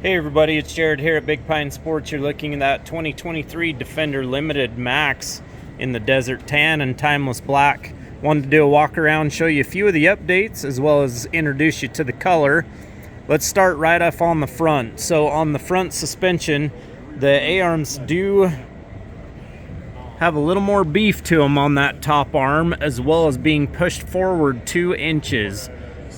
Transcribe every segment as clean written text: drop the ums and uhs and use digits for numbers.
Hey everybody, it's Jared here at Big Pine Sports. You're looking at that 2023 Defender Limited Max in the Desert Tan and Timeless Black. Wanted to do a walk around, show you a few of the updates, as well as introduce you to the color. Let's start right off on the front. So on the front suspension, the A-arms do have a little more beef to them on that top arm, as well as being pushed forward 2 inches.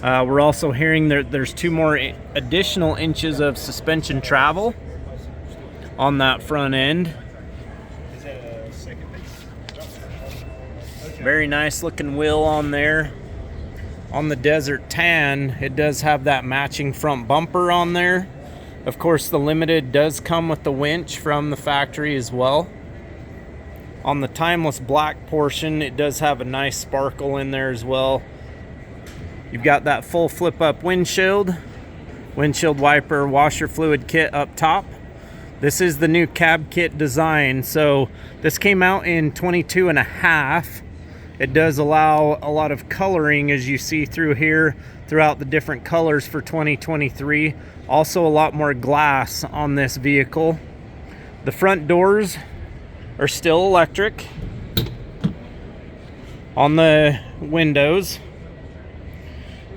We're also hearing there's 2 more additional inches of suspension travel on that front end. Very nice looking wheel on there. On the Desert Tan, it does have that matching front bumper on there. Of course, the Limited does come with the winch from the factory as well. On the Timeless Black portion, it does have a nice sparkle in there as well. You've got that full flip-up windshield wiper, washer fluid kit up top. This is the new cab kit design. So this came out in 22.5. It does allow a lot of coloring, as you see through here, throughout the different colors for 2023. Also a lot more glass on this vehicle. The front doors are still electric. On the windows,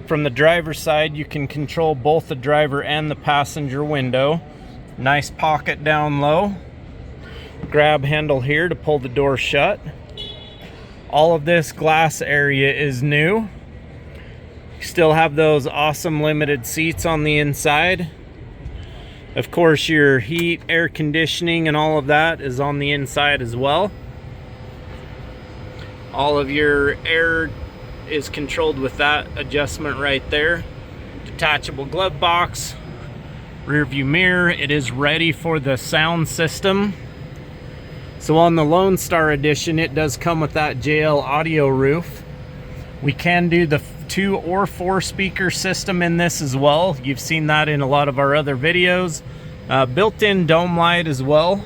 from the driver's side, you can control both the driver and the passenger window. Nice pocket down low. Grab handle here to pull the door shut. All of this glass area is new. You still have those awesome Limited seats on the inside. Of course, your heat, air conditioning, and all of that is on the inside as well. All of your air is controlled with that adjustment right there. Detachable glove box, rear view mirror. It is ready for the sound system. So on the Lone Star Edition, it does come with that JL audio roof. We can do the 2 or 4 speaker system in this as well. You've seen that in a lot of our other videos. Built-in dome light as well.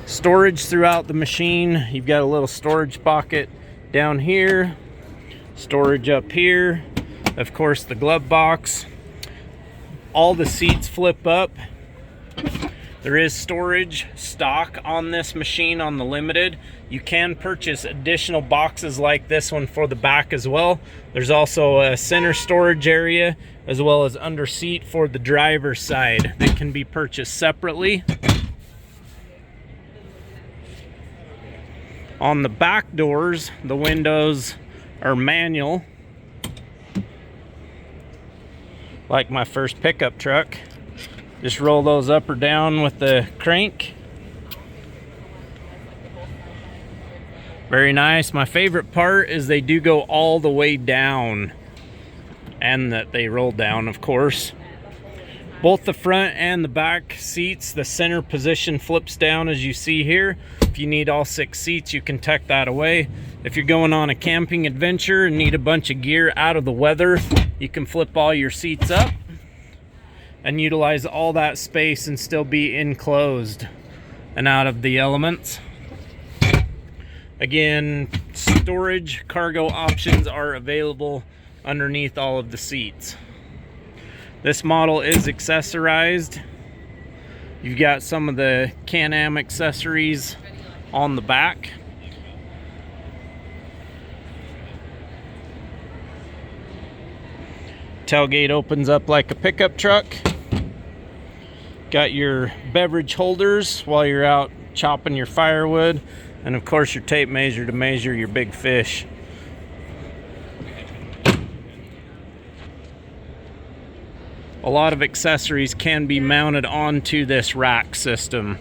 Storage throughout the machine. You've got a little storage pocket down here, storage up here, of course the glove box. All the seats flip up. There is storage stock on this machine on the Limited. You can purchase additional boxes like this one for the back as well. There's also a center storage area as well as under seat for the driver's side that can be purchased separately. On the back doors, the windows are manual, like my first pickup truck. Just roll those up or down with the crank. Very nice. My favorite part is they do go all the way down, and that they roll down, of course. Both the front and the back seats, the center position flips down, as you see here. If you need all 6 seats, you can tuck that away. If you're going on a camping adventure and need a bunch of gear out of the weather, you can flip all your seats up and utilize all that space and still be enclosed and out of the elements. Again, storage cargo options are available underneath all of the seats. This model is accessorized. You've got some of the Can-Am accessories on the back. Tailgate opens up like a pickup truck. Got your beverage holders while you're out chopping your firewood. And of course your tape measure to measure your big fish. A lot of accessories can be mounted onto this rack system.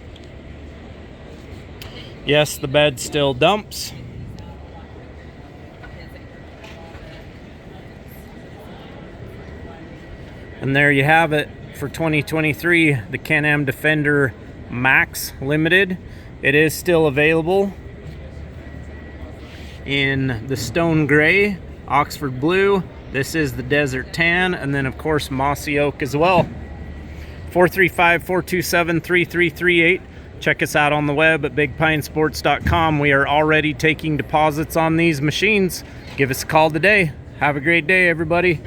Yes, the bed still dumps. And there you have it for 2023, the Can-Am Defender Max Limited. It is still available in the stone gray, Oxford blue. This is the Desert Tan, and then of course Mossy Oak as well. 435-427-3338. Check us out on the web at bigpinesports.com. We are already taking deposits on these machines. Give us a call today. Have a great day, everybody.